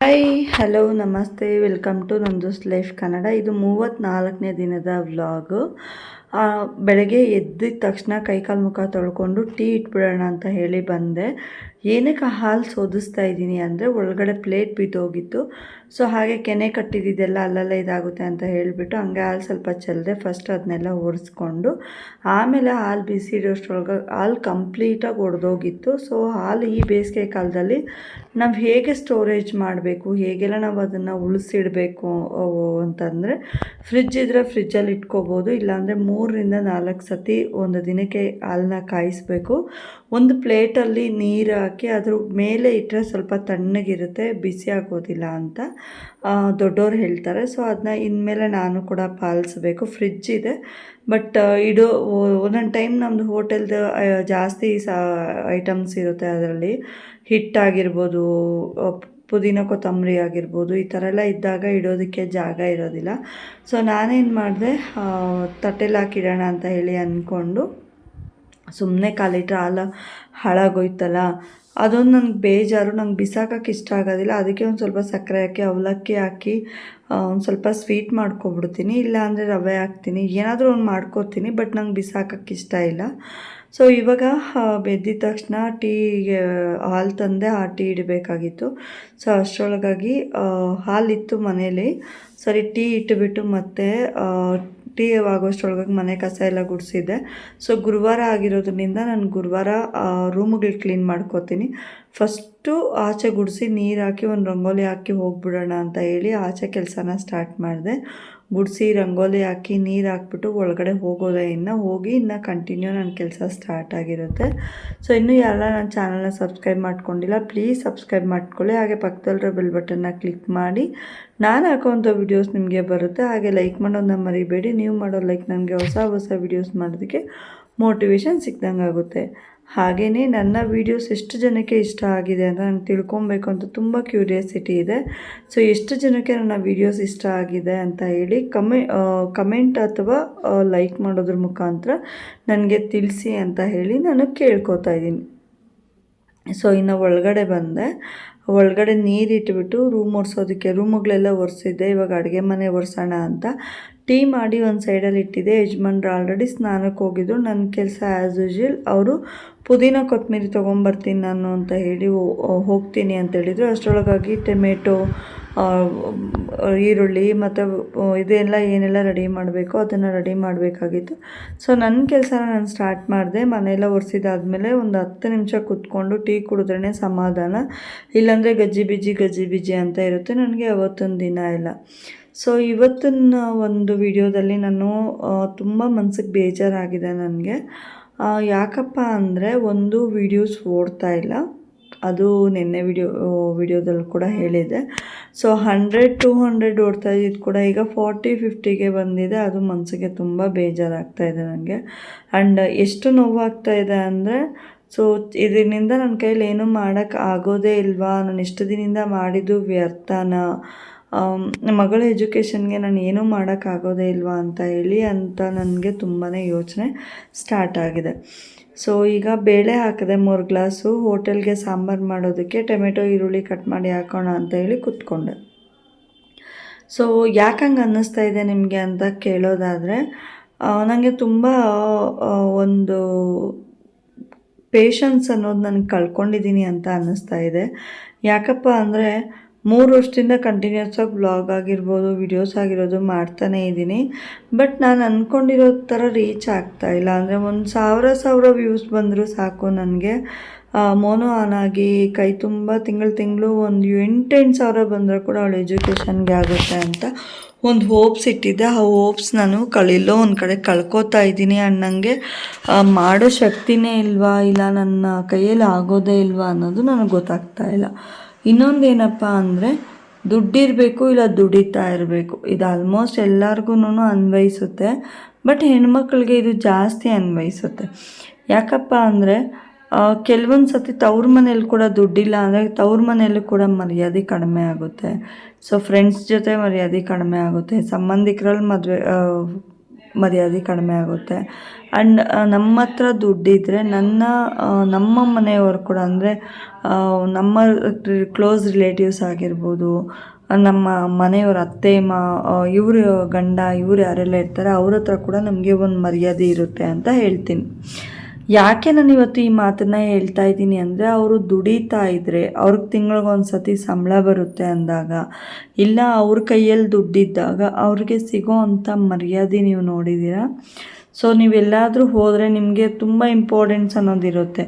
Hi hello ನಮಸ್ತೆ welcome to ನಂದೂಸ್ life Kannada. ಇದು 34ನೇ ದಿನದ ವ್ಲಾಗು. ಬೆಳಗ್ಗೆ ಎದ್ದಿದ ತಕ್ಷಣ ಕೈಕಾಲು ಮುಖ ತೊಳ್ಕೊಂಡು ಟೀ ಇಟ್ಬಿಡೋಣ ಅಂತ ಹೇಳಿ ಬಂದೆ. ಏನಕ್ಕೆ ಹಾಲು ಸೋದಿಸ್ತಾ ಇದ್ದೀನಿ ಅಂದರೆ ಒಳಗಡೆ ಪ್ಲೇಟ್ ಬಿದ್ದೋಗಿತ್ತು. ಸೊ ಹಾಗೆ ಕೆನೆ ಕಟ್ಟಿದ್ದೆಲ್ಲ ಅಲ್ಲೆಲ್ಲ ಇದಾಗುತ್ತೆ ಅಂತ ಹೇಳಿಬಿಟ್ಟು ಹಂಗೆ ಹಾಲು ಸ್ವಲ್ಪ ಚೆಲ್ಲಿದೆ. ಫಸ್ಟ್ ಅದನ್ನೆಲ್ಲ ಒರೆಸ್ಕೊಂಡು ಆಮೇಲೆ ಹಾಲು ಬಿಸಿ ಇಡೋಷ್ಟ್ರೊಳಗೆ ಹಾಲು ಕಂಪ್ಲೀಟಾಗಿ ಒಡೆದೋಗಿತ್ತು. ಸೊ ಹಾಲು ಈ ಬೇಸಿಗೆ ಕಾಲದಲ್ಲಿ ನಾವು ಹೇಗೆ ಸ್ಟೋರೇಜ್ ಮಾಡಬೇಕು, ಹೇಗೆಲ್ಲ ನಾವು ಅದನ್ನು ಉಳಿಸಿಡಬೇಕು ಅಂತಂದರೆ ಫ್ರಿಜ್ ಇದ್ದರೆ ಫ್ರಿಜ್ಜಲ್ಲಿ ಇಟ್ಕೋಬೋದು. ಇಲ್ಲಾಂದರೆ 3ರಿಂದ 4 ಸತಿ ಒಂದು ದಿನಕ್ಕೆ ಹಾಲನ್ನ ಕಾಯಿಸಬೇಕು. ಒಂದು ಪ್ಲೇಟಲ್ಲಿ ನೀರು ಹಾಕಿ ಅದ್ರ ಮೇಲೆ ಇಟ್ಟರೆ ಸ್ವಲ್ಪ ತಣ್ಣಗಿರುತ್ತೆ, ಬಿಸಿ ಆಗೋದಿಲ್ಲ ಅಂತ ದೊಡ್ಡವ್ರು ಹೇಳ್ತಾರೆ. ಸೊ ಅದನ್ನ ಇನ್ಮೇಲೆ ನಾನು ಕೂಡ ಪಾಲಿಸಬೇಕು. ಫ್ರಿಜ್ ಇದೆ ಬಟ್ ಒಂದೊಂದು ಟೈಮ್ ನಮ್ಮದು ಹೋಟೆಲ್ದು ಜಾಸ್ತಿ ಐಟಮ್ಸ್ ಇರುತ್ತೆ. ಅದರಲ್ಲಿ ಹಿಟ್ಟಾಗಿರ್ಬೋದು, ಪುದೀನ ಕೊತ್ತಂಬರಿ ಆಗಿರ್ಬೋದು, ಈ ಥರ ಎಲ್ಲ ಇದ್ದಾಗ ಇಡೋದಕ್ಕೆ ಜಾಗ ಇರೋದಿಲ್ಲ. ಸೊ ನಾನೇನು ಮಾಡಿದೆ, ತಟ್ಟೆಲಿ ಹಾಕಿಡೋಣ ಅಂತ ಹೇಳಿ ಅಂದ್ಕೊಂಡು ಸುಮ್ಮನೆ 1/4 ಲೀಟ್ರ್ ಹಾಲು ಹಾಳಾಗೋಯ್ತಲ್ಲ, ಅದೊಂದು ನನಗೆ ಬೇಜಾರು. ನಂಗೆ ಬಿಸಾಕೋಕ್ಕೆ ಇಷ್ಟ ಆಗೋದಿಲ್ಲ. ಅದಕ್ಕೆ ಒಂದು ಸ್ವಲ್ಪ ಸಕ್ಕರೆ ಹಾಕಿ ಅವಲಕ್ಕಿ ಹಾಕಿ ಒಂದು ಸ್ವಲ್ಪ ಸ್ವೀಟ್ ಮಾಡ್ಕೊಬಿಡ್ತೀನಿ, ಇಲ್ಲಾಂದರೆ ರವೆ ಹಾಕ್ತೀನಿ, ಏನಾದರೂ ಒಂದು ಮಾಡ್ಕೊತೀನಿ. ಬಟ್ ನಂಗೆ ಬಿಸಾಕೋಕ್ಕೆ ಇಷ್ಟ ಇಲ್ಲ. ಸೊ ಇವಾಗ ಬೆದ್ದಿದ ತಕ್ಷಣ ಟೀಗೆ ಹಾಲು ತಂದೆ, ಆ ಟೀ ಇಡಬೇಕಾಗಿತ್ತು. ಸೊ ಅಷ್ಟರೊಳಗಾಗಿ ಹಾಲಿತ್ತು ಮನೇಲಿ. ಸರಿ ಟೀ ಇಟ್ಟುಬಿಟ್ಟು ಮತ್ತೆ ಟೀ ಆಗೋಷ್ಟರೊಳಗಾಗಿ ಮನೆ ಕಸ ಎಲ್ಲ ಗುಡಿಸಿದ್ದೆ. ಸೊ ಗುರುವಾರ ಆಗಿರೋದ್ರಿಂದ ನಾನು ಗುರುವಾರ ರೂಮ್ಗಳು ಕ್ಲೀನ್ ಮಾಡ್ಕೋತೀನಿ. ಫಸ್ಟು ಆಚೆ ಗುಡಿಸಿ ನೀರು ಹಾಕಿ ಒಂದು ರಂಗೋಲಿ ಹಾಕಿ ಹೋಗ್ಬಿಡೋಣ ಅಂತ ಹೇಳಿ ಆಚೆ ಕೆಲಸನ ಸ್ಟಾರ್ಟ್ ಮಾಡಿದೆ. ಗುಡಿಸಿ ರಂಗೋಲಿ ಹಾಕಿ ನೀರು ಹಾಕ್ಬಿಟ್ಟು ಒಳಗಡೆ ಹೋಗೋದೇ, ಇನ್ನು ಕಂಟಿನ್ಯೂ ನನ್ನ ಕೆಲಸ ಸ್ಟಾರ್ಟ್ ಆಗಿರುತ್ತೆ. ಸೊ ಇನ್ನೂ ಯಾರೆಲ್ಲ ನನ್ನ ಚಾನಲ್ನ ಸಬ್ಸ್ಕ್ರೈಬ್ ಮಾಡ್ಕೊಂಡಿಲ್ಲ, ಪ್ಲೀಸ್ ಸಬ್ಸ್ಕ್ರೈಬ್ ಮಾಡ್ಕೊಳ್ಳಿ. ಹಾಗೆ ಪಕ್ಕದಲ್ಲಿರೋ ಬೆಲ್ ಬಟನ್ನ ಕ್ಲಿಕ್ ಮಾಡಿ ನಾನು ಹಾಕೋವಂಥ ವೀಡಿಯೋಸ್ ನಿಮಗೆ ಬರುತ್ತೆ. ಹಾಗೆ ಲೈಕ್ ಮಾಡೋದನ್ನ ಮರಿಬೇಡಿ. ನೀವು ಮಾಡೋ ಲೈಕ್ ನನಗೆ ಹೊಸ ವೀಡಿಯೋಸ್ ಮಾಡೋದಕ್ಕೆ ಮೋಟಿವೇಶನ್ ಸಿಕ್ದಂಗೆ ಆಗುತ್ತೆ. ಹಾಗೆಯೇ ನನ್ನ ವೀಡಿಯೋಸ್ ಎಷ್ಟು ಜನಕ್ಕೆ ಇಷ್ಟ ಆಗಿದೆ ಅಂತ ನಾನು ತಿಳ್ಕೊಬೇಕು ಅಂತ ತುಂಬ ಕ್ಯೂರಿಯಾಸಿಟಿ ಇದೆ. ಸೊ ಎಷ್ಟು ಜನಕ್ಕೆ ನನ್ನ ವೀಡಿಯೋಸ್ ಇಷ್ಟ ಆಗಿದೆ ಅಂತ ಹೇಳಿ ಕಮೆಂಟ್ ಅಥವಾ ಲೈಕ್ ಮಾಡೋದ್ರ ಮುಖಾಂತರ ನನಗೆ ತಿಳಿಸಿ ಅಂತ ಹೇಳಿ ನಾನು ಕೇಳ್ಕೊತಾ ಇದ್ದೀನಿ. ಸೊ ಇನ್ನು ಒಳಗಡೆ ಬಂದೆ. ಒಳಗಡೆ ನೀರಿಟ್ಬಿಟ್ಟು ರೂಮ್ ಒರೆಸೋದಕ್ಕೆ ರೂಮುಗಳೆಲ್ಲ ಒರೆಸಿದ್ದೆ. ಇವಾಗ ಅಡುಗೆ ಮನೆ ಒರೆಸೋಣ ಅಂತ ಟೀ ಮಾಡಿ ಒಂದು ಸೈಡಲ್ಲಿ ಇಟ್ಟಿದ್ದೆ. ಯಜಮಾನ್ರು ಆಲ್ರೆಡಿ ಸ್ನಾನಕ್ಕೆ ಹೋಗಿದ್ರು. ನನ್ನ ಕೆಲಸ ಆ್ಯಸ್ ಯೂಶ್ವಲ್ ಅವರು ಪುದೀನ ಕೊತ್ತಂಬರಿ ತೊಗೊಂಬರ್ತೀನಿ ನಾನು ಅಂತ ಹೇಳಿ ಹೋಗ್ತೀನಿ ಅಂತ ಹೇಳಿದರು. ಅಷ್ಟರೊಳಗಾಗಿ ಟೊಮೆಟೊ, ಈರುಳ್ಳಿ ಮತ್ತು ಇದೆಲ್ಲ ಏನೆಲ್ಲ ರೆಡಿ ಮಾಡಬೇಕು ಅದನ್ನು ರೆಡಿ ಮಾಡಬೇಕಾಗಿತ್ತು. ಸೊ ನನ್ನ ಕೆಲಸನ ನಾನು ಸ್ಟಾರ್ಟ್ ಮಾಡಿದೆ. ಮನೆಯೆಲ್ಲ ಒರೆಸಿದಾದ್ಮೇಲೆ ಒಂದು 10 ನಿಮಿಷ ಕೂತ್ಕೊಂಡು ಟೀ ಕುಡಿದ್ರೇ ಸಮಾಧಾನ, ಇಲ್ಲಾಂದರೆ ಗಜ್ಜಿ ಬಿಜ್ಜಿ ಅಂತ ಇರುತ್ತೆ ನನಗೆ ಅವತ್ತೊಂದು ದಿನ ಎಲ್ಲ. ಸೊ ಇವತ್ತಿನ ಒಂದು ವಿಡಿಯೋದಲ್ಲಿ ನಾನು ತುಂಬ ಮನಸ್ಸಿಗೆ ಬೇಜಾರಾಗಿದೆ ನನಗೆ. ಯಾಕಪ್ಪ ಅಂದರೆ ಒಂದು ವೀಡಿಯೋಸ್ ಓಡ್ತಾ ಇಲ್ಲ. ಅದು ನಿನ್ನೆ ವಿಡಿಯೋದಲ್ಲಿ ಕೂಡ ಹೇಳಿದೆ. ಸೊ 100-200 ಓಡ್ತಾ ಇದ್ದಿದ್ದು ಕೂಡ ಈಗ 40-50ಗೆ ಬಂದಿದೆ. ಅದು ಮನಸ್ಸಿಗೆ ತುಂಬ ಬೇಜಾರಾಗ್ತಾಯಿದೆ ನನಗೆ. ಆ್ಯಂಡ್ ಎಷ್ಟು ನೋವಾಗ್ತಾಯಿದೆ ಅಂದರೆ, ಸೊ ಇದರಿಂದ ನನ್ನ ಕೈಲಿ ಏನೂ ಮಾಡೋಕ್ಕೆ ಆಗೋದೇ ಇಲ್ವಾ, ನಾನು ಎಷ್ಟು ದಿನದಿಂದ ಮಾಡಿದ್ದು ವ್ಯರ್ಥನ, ಮಗಳ ಎಜುಕೇಷನ್ಗೆ ನಾನು ಏನೂ ಮಾಡೋಕ್ಕಾಗೋದೇ ಇಲ್ವಾ ಅಂತ ನನಗೆ ತುಂಬಾ ಯೋಚನೆ ಸ್ಟಾರ್ಟ್ ಆಗಿದೆ. ಸೊ ಈಗ ಬೇಳೆ ಹಾಕಿದೆ 3 ಗ್ಲಾಸು. ಹೋಟೆಲ್ಗೆ ಸಾಂಬಾರು ಮಾಡೋದಕ್ಕೆ ಟೊಮೆಟೊ ಈರುಳ್ಳಿ ಕಟ್ ಮಾಡಿ ಹಾಕೋಣ ಅಂತ ಹೇಳಿ ಕೂತ್ಕೊಂಡೆ. ಸೊ ಯಾಕಂಗೆ ಅನ್ನಿಸ್ತಾ ಇದೆ ನಿಮಗೆ ಅಂತ ಕೇಳೋದಾದರೆ, ನನಗೆ ತುಂಬ ಒಂದು ಪೇಷನ್ಸ್ ಅನ್ನೋದು ನನಗೆ ಕಳ್ಕೊಂಡಿದ್ದೀನಿ ಅಂತ ಅನ್ನಿಸ್ತಾ ಇದೆ. ಯಾಕಪ್ಪ ಅಂದರೆ 3 ವರ್ಷದಿಂದ ಕಂಟಿನ್ಯೂಸ್ ಆಗಿ ವ್ಲಾಗ್ ಆಗಿರ್ಬೋದು, ವಿಡಿಯೋಸ್ ಆಗಿರೋದು ಮಾಡ್ತಾನೇ ಇದ್ದೀನಿ. ಬಟ್ ನಾನು ಅಂದ್ಕೊಂಡಿರೋ ಥರ ರೀಚ್ ಆಗ್ತಾಯಿಲ್ಲ. ಅಂದರೆ ಒಂದು 1000 ವ್ಯೂಸ್ ಬಂದರೂ ಸಾಕು ನನಗೆ. ಮೋನೋ ಆನ್ ಆಗಿ ಕೈ ತುಂಬ ತಿಂಗಳು ಒಂದು 8 ಸಾವಿರ ಬಂದರೂ ಕೂಡ ಅವಳ ಎಜುಕೇಷನ್ಗೆ ಆಗುತ್ತೆ ಅಂತ ಒಂದು ಹೋಪ್ಸ್ ಇಟ್ಟಿದ್ದೆ. ಆ ಹೋಪ್ಸ್ ನಾನು ಒಂದು ಕಡೆ ಕಳ್ಕೊತಾ ಇದ್ದೀನಿ. ಆ್ಯಂಡ್ ನನಗೆ ಮಾಡೋ ಶಕ್ತಿನೇ ಇಲ್ವಾ, ಇಲ್ಲ ನನ್ನ ಕೈಯಲ್ಲಿ ಆಗೋದೇ ಇಲ್ವಾ ಅನ್ನೋದು ನನಗೆ ಗೊತ್ತಾಗ್ತಾ ಇಲ್ಲ. ಇನ್ನೊಂದೇನಪ್ಪ ಅಂದರೆ, ದುಡ್ಡಿರಬೇಕು ಇಲ್ಲ ದುಡಿತಾ ಇರಬೇಕು. ಇದು ಆಲ್ಮೋಸ್ಟ್ ಎಲ್ಲರಿಗೂ ಅನ್ವಯಿಸುತ್ತೆ. ಬಟ್ ಹೆಣ್ಮಕ್ಳಿಗೆ ಇದು ಜಾಸ್ತಿ ಅನ್ವಯಿಸುತ್ತೆ. ಯಾಕಪ್ಪ ಅಂದರೆ ಕೆಲವೊಂದು ಸತಿ ತವ್ರ ಮನೇಲಿ ಕೂಡ ದುಡ್ಡಿಲ್ಲ ಅಂದರೆ ತವ್ರ ಮನೆಯಲ್ಲೂ ಕೂಡ ಮರ್ಯಾದೆ ಕಡಿಮೆ ಆಗುತ್ತೆ. ಸೊ ಫ್ರೆಂಡ್ಸ್ ಜೊತೆ ಮರ್ಯಾದೆ ಕಡಿಮೆ ಆಗುತ್ತೆ, ಸಂಬಂಧಿಕರಲ್ಲಿ ಮರ್ಯಾದೆ ಕಡಿಮೆ ಆಗುತ್ತೆ. ಆ್ಯಂಡ್ ನಮ್ಮ ಹತ್ರ ದುಡ್ಡಿದ್ದರೆ ನಮ್ಮ ಮನೆಯವರು ಕೂಡ ಅಂದರೆ ನಮ್ಮ ಕ್ಲೋಸ್ ರಿಲೇಟಿವ್ಸ್ ಆಗಿರ್ಬೋದು, ನಮ್ಮ ಮನೆಯವ್ರ ಅತ್ತೆ ಇವರು ಗಂಡ ಇವರು ಯಾರೆಲ್ಲ ಇರ್ತಾರೆ ಅವ್ರ ಹತ್ರ ಕೂಡ ನಮಗೆ ಒಂದು ಮರ್ಯಾದೆ ಇರುತ್ತೆ ಅಂತ ಹೇಳ್ತೀನಿ. ಯಾಕೆ ನಾನು ಇವತ್ತು ಈ ಮಾತನ್ನು ಹೇಳ್ತಾ ಇದ್ದೀನಿ ಅಂದರೆ, ಅವರು ದುಡಿತಾ ಇದ್ದರೆ ಅವ್ರಿಗೆ ತಿಂಗಳಿಗೊಂದು ಸತಿ ಸಂಬಳ ಬರುತ್ತೆ ಅಂದಾಗ, ಇಲ್ಲ ಅವ್ರ ಕೈಯಲ್ಲಿ ದುಡ್ಡಿದ್ದಾಗ ಅವ್ರಿಗೆ ಸಿಗೋ ಅಂಥ ಮರ್ಯಾದೆ ನೀವು ನೋಡಿದ್ದೀರಾ. ಸೊ ನೀವೆಲ್ಲಾದರೂ ಹೋದರೆ ನಿಮಗೆ ತುಂಬ ಇಂಪಾರ್ಟೆನ್ಸ್ ಅನ್ನೋದಿರುತ್ತೆ.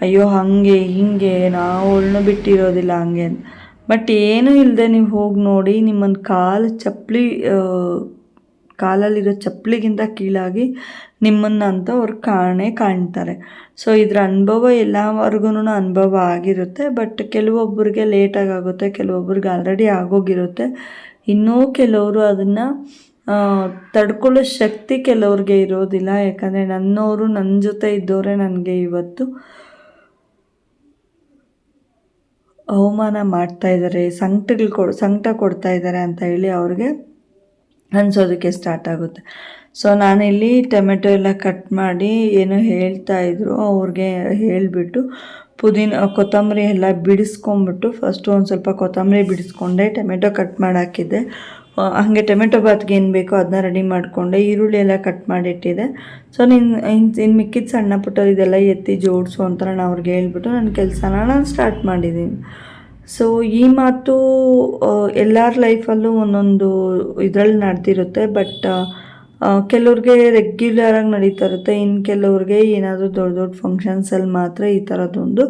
ಅಯ್ಯೋ ಹಾಗೆ ಹೀಗೆ ನಾವು ಅವಳನ್ನ ಬಿಟ್ಟಿರೋದಿಲ್ಲ ಹಂಗೆ ಅಂತ. ಬಟ್ ಏನೂ ಇಲ್ಲದೆ ನೀವು ಹೋಗಿ ನೋಡಿ, ನಿಮ್ಮನ್ನು ಕಾಲಲ್ಲಿರೋ ಚಪ್ಪಲಿಗಿಂತ ಕೀಳಾಗಿ ನಿಮ್ಮನ್ನು ಅಂತ ಅವ್ರು ಕಾಣ್ತಾರೆ. ಸೊ ಇದ್ರ ಅನುಭವ ಎಲ್ಲವರೆಗೂ ಅನುಭವ ಆಗಿರುತ್ತೆ. ಬಟ್ ಕೆಲವೊಬ್ಬರಿಗೆ ಲೇಟಾಗಿ ಆಗುತ್ತೆ, ಕೆಲವೊಬ್ಬರಿಗೆ ಆಲ್ರೆಡಿ ಆಗೋಗಿರುತ್ತೆ. ಇನ್ನೂ ಕೆಲವರು ಅದನ್ನು ತಡ್ಕೊಳ್ಳೋ ಶಕ್ತಿ ಕೆಲವ್ರಿಗೆ ಇರೋದಿಲ್ಲ. ಯಾಕಂದರೆ ನನ್ನವರು ನನ್ನ ಜೊತೆ ಇದ್ದವರೇ ನನಗೆ ಇವತ್ತು ಅವಮಾನ ಮಾಡ್ತಾಯಿದ್ದಾರೆ, ಸಂಕಟ ಕೊಡ್ತಾ ಇದ್ದಾರೆ ಅಂತ ಹೇಳಿ ಅವ್ರಿಗೆ ಅನಿಸೋದಕ್ಕೆ ಸ್ಟಾರ್ಟ್ ಆಗುತ್ತೆ. ಸೊ ನಾನಿಲ್ಲಿ ಟೊಮೆಟೊ ಎಲ್ಲ ಕಟ್ ಮಾಡಿ ಏನೋ ಹೇಳ್ತಾಯಿದ್ರು ಅವ್ರಿಗೆ ಹೇಳಿಬಿಟ್ಟು ಕೊತ್ತಂಬರಿ ಎಲ್ಲ ಬಿಡಿಸ್ಕೊಂಬಿಟ್ಟು ಫಸ್ಟು ಒಂದು ಸ್ವಲ್ಪ ಕೊತ್ತಂಬರಿ ಬಿಡಿಸ್ಕೊಂಡೆ, ಟೊಮೆಟೊ ಕಟ್ ಮಾಡಿ ಹಾಕಿದ್ದೆ. ಹಾಗೆ ಟೊಮೆಟೊ ಬಾತ್ಗೆ ಏನು ಬೇಕೋ ಅದನ್ನ ರೆಡಿ ಮಾಡಿಕೊಂಡೆ. ಈರುಳ್ಳಿ ಎಲ್ಲ ಕಟ್ ಮಾಡಿಟ್ಟಿದೆ. ಸೊ ಇನ್ನು ಮಿಕ್ಕಿದ ಸಣ್ಣ ಪುಟ್ಟ ಇದೆಲ್ಲ ಎತ್ತಿ ಜೋಡಿಸು ಅಂತ ನಾನು ಅವ್ರಿಗೆ ಹೇಳ್ಬಿಟ್ಟು ನನ್ನ ಕೆಲಸನ ನಾನು ಸ್ಟಾರ್ಟ್ ಮಾಡಿದ್ದೀನಿ. ಸೊ ಈ ಮಾತು ಎಲ್ಲರ ಲೈಫಲ್ಲೂ ಒಂದೊಂದು ಇದರಲ್ಲಿ ನಡೆದಿರುತ್ತೆ. ಬಟ್ ಕೆಲವ್ರಿಗೆ ರೆಗ್ಯುಲರಾಗಿ ನಡೀತಾ ಇರುತ್ತೆ, ಇನ್ನು ಕೆಲವ್ರಿಗೆ ಏನಾದರೂ ದೊಡ್ಡ ದೊಡ್ಡ ಫಂಕ್ಷನ್ಸಲ್ಲಿ ಮಾತ್ರ ಈ ಥರದ್ದೊಂದು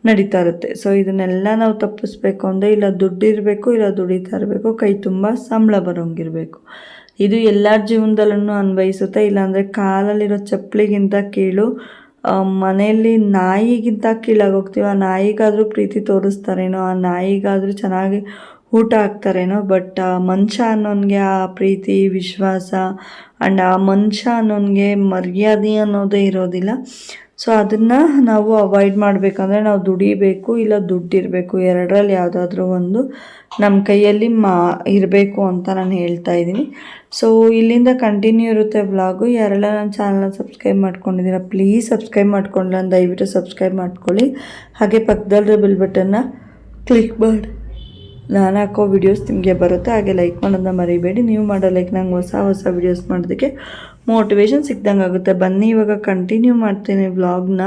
ನಡೀತಾ ಇರುತ್ತೆ. ಸೊ ಇದನ್ನೆಲ್ಲ ನಾವು ತಪ್ಪಿಸ್ಬೇಕು ಅಂದರೆ ಇಲ್ಲ ದುಡ್ಡಿರಬೇಕು, ಇಲ್ಲ ದುಡಿತಾ ಇರಬೇಕು, ಕೈ ತುಂಬ ಸಂಬಳ ಬರೋಂಗಿರಬೇಕು. ಇದು ಎಲ್ಲರ ಜೀವನದಲ್ಲೂ ಅನ್ವಯಿಸುತ್ತೆ. ಇಲ್ಲಾಂದರೆ ಕಾಲಲ್ಲಿರೋ ಚಪ್ಪಲಿಗಿಂತ ಕೀಳು, ಮನೆಯಲ್ಲಿ ನಾಯಿಗಿಂತ ಕೀಳಾಗಿ ಹೋಗ್ತೀವಿ. ಆ ನಾಯಿಗಾದರೂ ಪ್ರೀತಿ ತೋರಿಸ್ತಾರೇನೋ, ಆ ನಾಯಿಗಾದರೂ ಚೆನ್ನಾಗಿ ಊಟ ಹಾಕ್ತಾರೇನೋ. ಬಟ್ ಮನುಷ್ಯ ಅನ್ನೋನಿಗೆ ಆ ಪ್ರೀತಿ ವಿಶ್ವಾಸ ಆ್ಯಂಡ್ ಆ ಮನುಷ್ಯ ಅನ್ನೋನಿಗೆ ಮರ್ಯಾದೆ ಅನ್ನೋದೇ ಇರೋದಿಲ್ಲ. ಸೊ ಅದನ್ನು ನಾವು ಅವಾಯ್ಡ್ ಮಾಡಬೇಕಂದ್ರೆ ನಾವು ದುಡಿಬೇಕು, ಇಲ್ಲ ದುಡ್ಡಿರಬೇಕು, ಎರಡರಲ್ಲಿ ಯಾವುದಾದ್ರೂ ಒಂದು ನಮ್ಮ ಕೈಯಲ್ಲಿ ಇರಬೇಕು ಅಂತ ನಾನು ಹೇಳ್ತಾ ಇದ್ದೀನಿ. ಸೊ ಇಲ್ಲಿಂದ ಕಂಟಿನ್ಯೂ ಇರುತ್ತೆ ವ್ಲಾಗು. ಯಾರೆಲ್ಲ ನನ್ನ ಚಾನಲ್ನ ಸಬ್ಸ್ಕ್ರೈಬ್ ಮಾಡ್ಕೊಂಡಿದ್ದೀರಾ ಪ್ಲೀಸ್ ಸಬ್ಸ್ಕ್ರೈಬ್ ಮಾಡ್ಕೊಂಡಿಲ್ಲ ಅಂತ ದಯವಿಟ್ಟು ಸಬ್ಸ್ಕ್ರೈಬ್ ಮಾಡ್ಕೊಳ್ಳಿ. ಹಾಗೆ ಪಕ್ಕದಲ್ಲಿರೋ ಬೆಲ್ ಬಟನ್ನ ಕ್ಲಿಕ್ ಮಾಡಿ ನಾನು ಹಾಕೋ ವಿಡಿಯೋಸ್ ನಿಮಗೆ ಬರುತ್ತೆ. ಹಾಗೆ ಲೈಕ್ ಮಾಡೋದನ್ನ ಮರಿಬೇಡಿ. ನೀವು ಮಾಡೋ ಲೈಕ್ ನಂಗೆ ಹೊಸ ವಿಡಿಯೋಸ್ ಮಾಡೋದಕ್ಕೆ ಮೋಟಿವೇಶನ್ ಸಿಕ್ದಂಗೆ ಆಗುತ್ತೆ. ಬನ್ನಿ ಇವಾಗ ಕಂಟಿನ್ಯೂ ಮಾಡ್ತೀನಿ ವ್ಲಾಗ್ನ.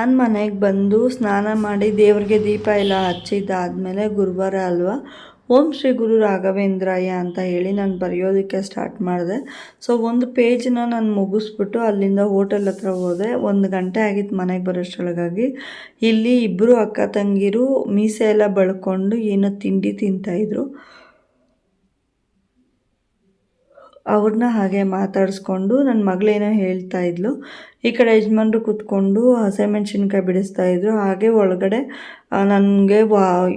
ನಾನು ಮನೆಗೆ ಬಂದು ಸ್ನಾನ ಮಾಡಿ ದೇವ್ರಿಗೆ ದೀಪ ಎಲ್ಲ ಹಚ್ಚಿದ್ದಾದಮೇಲೆ ಗುರುವಾರ ಅಲ್ವಾ, ಓಂ ಶ್ರೀ ಗುರು ರಾಘವೇಂದ್ರಾಯ ಅಂತ ಹೇಳಿ ನಾನು ಬರೆಯೋದಕ್ಕೆ ಸ್ಟಾರ್ಟ್ ಮಾಡಿದೆ. ಸೊ ಒಂದು ಪೇಜನ್ನ ನಾನು ಮುಗಿಸ್ಬಿಟ್ಟು ಅಲ್ಲಿಂದ ಹೋಟೆಲ್ ಹತ್ರ ಹೋದೆ. 1 ಗಂಟೆ ಆಗಿತ್ತು ಮನೆಗೆ ಬರೋಷ್ಟರೊಳಗಾಗಿ. ಇಲ್ಲಿ ಇಬ್ಬರು ಅಕ್ಕ ತಂಗಿರು ಮೀಸೆ ಎಲ್ಲ ಬಳ್ಕೊಂಡು ಏನೋ ತಿಂಡಿ ತಿಂತಾಯಿದ್ರು. ಅವ್ರನ್ನ ಹಾಗೆ ಮಾತಾಡಿಸ್ಕೊಂಡು ನನ್ನ ಮಗಳೇನೋ ಹೇಳ್ತಾ ಇದ್ಲು. ಈ ಕಡೆ ಯಜಮಾನ್ರು ಕೂತ್ಕೊಂಡು ಹಸಿಮೆಣ್ಸಿನ್ಕಾಯಿ ಬಿಡಿಸ್ತಾಯಿದ್ರು. ಹಾಗೆ ಒಳಗಡೆ ನನಗೆ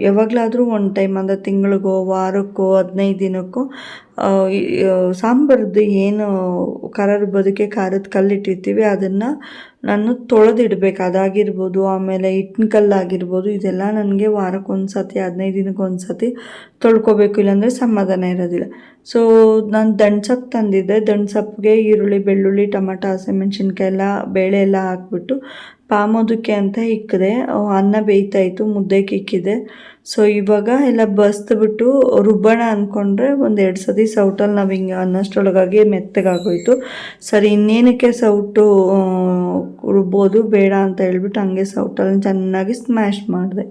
ಯಾವಾಗಲಾದರೂ ಒಂದು ಟೈಮ್ ಅಂದರೆ ತಿಂಗಳಿಗೋ ವಾರಕ್ಕೋ 15 ದಿನಕ್ಕೋ ಸಾಂಬಾರ್ದು ಏನು ಖಾರ ರುಬ್ಬೋದಕ್ಕೆ ಖಾರದ ಕಲ್ಲಿಟ್ಟಿರ್ತೀವಿ ಅದನ್ನು ನಾನು ತೊಳೆದಿಡ್ಬೇಕು. ಅದಾಗಿರ್ಬೋದು, ಆಮೇಲೆ ಹಿಟ್ಟಿನ ಕಲ್ಲಾಗಿರ್ಬೋದು, ಇದೆಲ್ಲ ನನಗೆ ವಾರಕ್ಕೊಂದು ಸತಿ 15 ದಿನಕ್ಕೊಂದು ಸತಿ ತೊಳ್ಕೊಬೇಕು, ಇಲ್ಲಾಂದರೆ ಸಮಾಧಾನ ಇರೋದಿಲ್ಲ. ಸೊ ನಾನು ದಂಡ್ಸೊಪ್ಪು ತಂದಿದ್ದೆ. ದಂಡ್ಸೊಪ್ಪಿಗೆ ಈರುಳ್ಳಿ, ಬೆಳ್ಳುಳ್ಳಿ, ಟೊಮೆಟೊ, ಹಸಿಮೆಣ್ಸಿನ್ಕಾಯಿ ಎಲ್ಲ ಬೇಳೆ ಎಲ್ಲ ಹಾಕ್ಬಿಟ್ಟು ಪಾಮೋದಕ್ಕೆ ಅಂತ ಇಕ್ಕಿದೆ. ಅನ್ನ ಬೇಯ್ತಾಯಿತ್ತು, ಮುದ್ದೆಗೆ ಇಕ್ಕಿದೆ. ಸೊ ಇವಾಗ ಎಲ್ಲ ಬಸ್ದುಬಿಟ್ಟು ರುಬ್ಬಣ ಅಂದ್ಕೊಂಡ್ರೆ 1-2 ಸತಿ ಸೌಟಲ್ಲಿ ನಾವು ಹಿಂಗೆ ಅನ್ನೋಷ್ಟರೊಳಗಾಗಿ ಮೆತ್ತಗಾಗೋಯ್ತು. ಸರಿ ಇನ್ನೇನಕ್ಕೆ ಸೌಟು ರುಬ್ಬೋದು ಬೇಡ ಅಂತ ಹೇಳ್ಬಿಟ್ಟು ಹಂಗೆ ಸೌಟಲ್ಲಿ ಚೆನ್ನಾಗಿ ಸ್ಮ್ಯಾಶ್ ಮಾಡಿದೆ.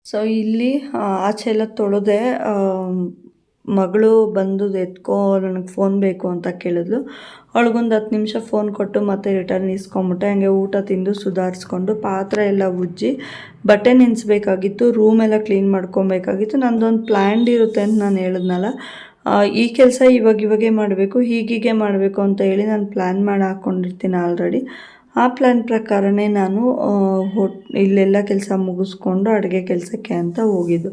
ಸೊ ಇಲ್ಲಿ ಆಚೆ ಎಲ್ಲ ತೊಳೆದೆ. ಮಗಳು ಬಂದು ಎತ್ಕೋ ನನಗೆ ಫೋನ್ ಬೇಕು ಅಂತ ಕೇಳಿದ್ಲು. ಅವಳಿಗೊಂದು 10 ನಿಮಿಷ ಫೋನ್ ಕೊಟ್ಟು ಮತ್ತೆ ರಿಟರ್ನ್ ಇಸ್ಕೊಂಬಿಟ್ಟೆ. ಹಂಗೆ ಊಟ ತಿಂದು ಸುಧಾರಿಸ್ಕೊಂಡು ಪಾತ್ರೆ ಎಲ್ಲ ಉಜ್ಜಿ ಬಟ್ಟೆ ನೆನೆಸ್ಬೇಕಾಗಿತ್ತು, ರೂಮ್ ಎಲ್ಲ ಕ್ಲೀನ್ ಮಾಡ್ಕೊಬೇಕಾಗಿತ್ತು. ನಂದೊಂದು ಪ್ಲ್ಯಾನ್ಡ್ ಇರುತ್ತೆ ಅಂತ ನಾನು ಹೇಳಿದ್ನಲ್ಲ, ಈ ಕೆಲಸ ಇವಾಗೇ ಮಾಡಬೇಕು, ಹೀಗೀಗೆ ಮಾಡಬೇಕು ಅಂತ ಹೇಳಿ ನಾನು ಪ್ಲ್ಯಾನ್ ಮಾಡಿ ಹಾಕ್ಕೊಂಡಿರ್ತೀನಿ ಆಲ್ರೆಡಿ. ಆ ಪ್ಲ್ಯಾನ್ ಪ್ರಕಾರನೇ ನಾನು ಇಲ್ಲೆಲ್ಲ ಕೆಲಸ ಮುಗಿಸ್ಕೊಂಡು ಅಡುಗೆ ಕೆಲಸಕ್ಕೆ ಅಂತ ಹೋಗಿದ್ದು.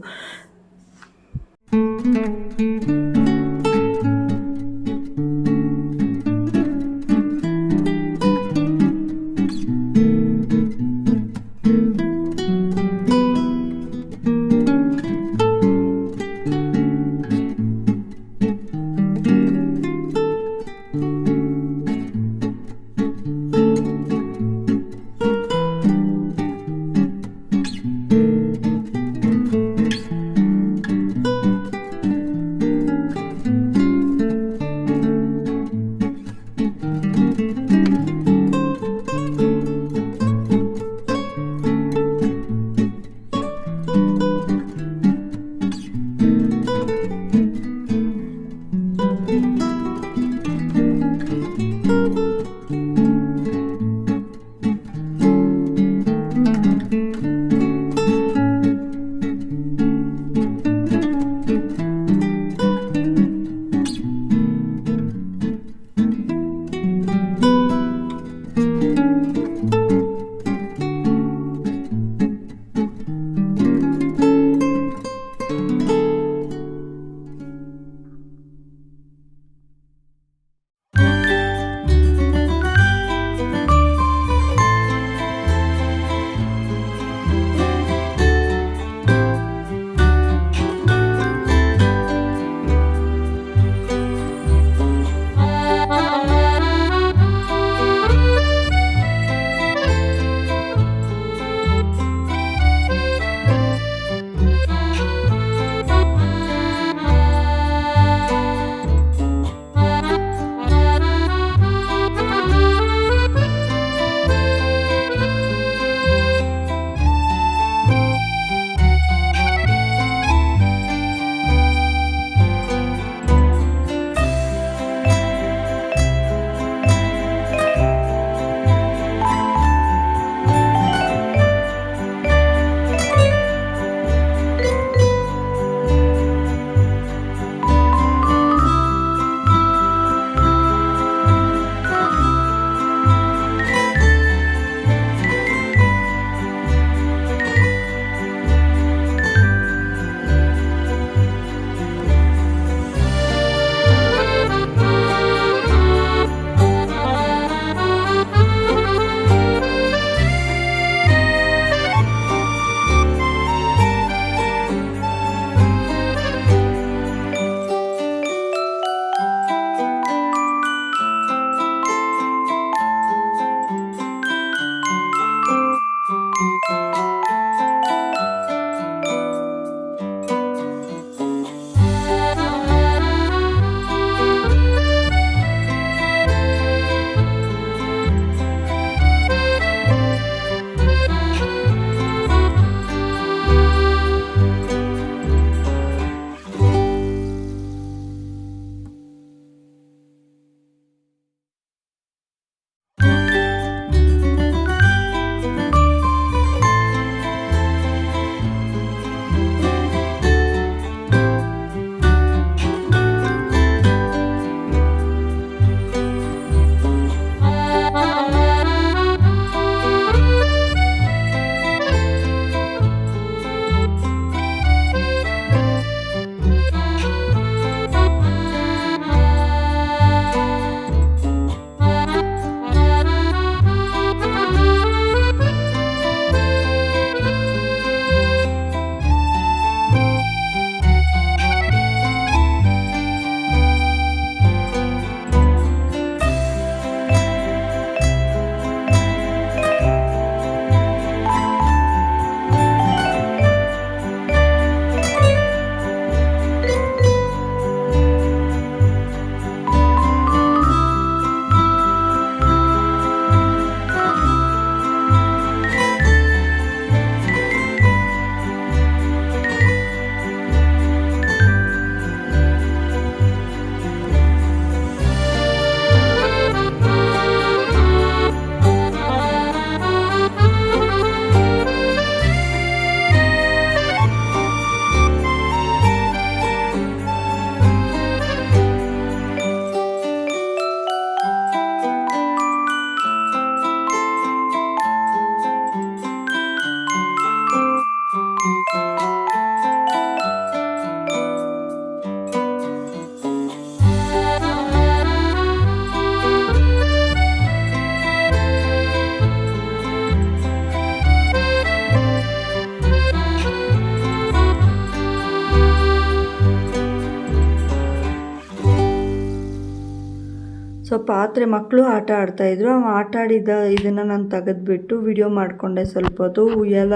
ಸೊ ಪಾತ್ರೆ ಮಕ್ಕಳು ಆಟ ಆಡ್ತಾಯಿದ್ರು. ಆಟ ಆಡಿದ ಇದನ್ನು ನಾನು ತೆಗೆದ್ಬಿಟ್ಟು ವಿಡಿಯೋ ಮಾಡಿಕೊಂಡೆ. ಸ್ವಲ್ಪ ಹೊತ್ತು ಉಯ್ಯಾಲ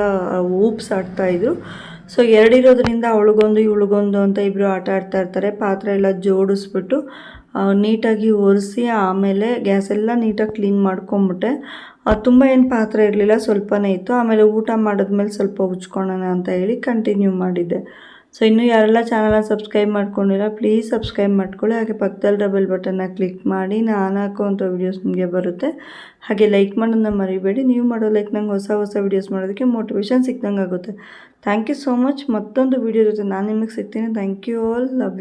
ಊಪ್ಸ್ ಆಡ್ತಾಯಿದ್ರು. ಸೊ ಎರಡಿರೋದ್ರಿಂದ ಅವಳಿಗೊಂದು ಇವಳಿಗೊಂದು ಅಂತ ಇಬ್ಬರು ಆಟ ಆಡ್ತಾಯಿರ್ತಾರೆ. ಪಾತ್ರೆ ಎಲ್ಲ ಜೋಡಿಸ್ಬಿಟ್ಟು ನೀಟಾಗಿ ಒರೆಸಿ ಆಮೇಲೆ ಗ್ಯಾಸೆಲ್ಲ ನೀಟಾಗಿ ಕ್ಲೀನ್ ಮಾಡ್ಕೊಂಬಿಟ್ಟೆ. ತುಂಬ ಏನು ಪಾತ್ರೆ ಇರಲಿಲ್ಲ, ಸ್ವಲ್ಪನೇ ಇತ್ತು. ಆಮೇಲೆ ಊಟ ಮಾಡಿದ್ಮೇಲೆ ಸ್ವಲ್ಪ ಉಜ್ಕೊಳ್ಳೋಣ ಅಂತ ಹೇಳಿ ಕಂಟಿನ್ಯೂ ಮಾಡಿದ್ದೆ. ಸೊ ಇನ್ನೂ ಯಾರೆಲ್ಲ ಚಾನಲ್ನ ಸಬ್ಸ್ಕ್ರೈಬ್ ಮಾಡ್ಕೊಂಡಿಲ್ಲ ಪ್ಲೀಸ್ ಸಬ್ಸ್ಕ್ರೈಬ್ ಮಾಡ್ಕೊಳ್ಳಿ. ಹಾಗೆ ಪಕ್ಕದಲ್ಲಿ ಡಬಲ್ ಬಟನ್ನ ಕ್ಲಿಕ್ ಮಾಡಿ ನಾನು ಹಾಕೋವಂಥ ವೀಡಿಯೋಸ್ ನಿಮಗೆ ಬರುತ್ತೆ. ಹಾಗೆ ಲೈಕ್ ಮಾಡೋದನ್ನ ಮರಿಬೇಡಿ. ನೀವು ಮಾಡೋ ಲೈಕ್ ನಂಗೆ ಹೊಸ ವೀಡಿಯೋಸ್ ಮಾಡೋದಕ್ಕೆ ಮೋಟಿವೇಶನ್ ಸಿಕ್ದಂಗೆ ಆಗುತ್ತೆ. Thank you so much. ಮತ್ತೊಂದು ವೀಡಿಯೋ ಜೊತೆ ನಾನು ನಿಮಗೆ ಸಿಗ್ತೀನಿ. Thank you all. Love you.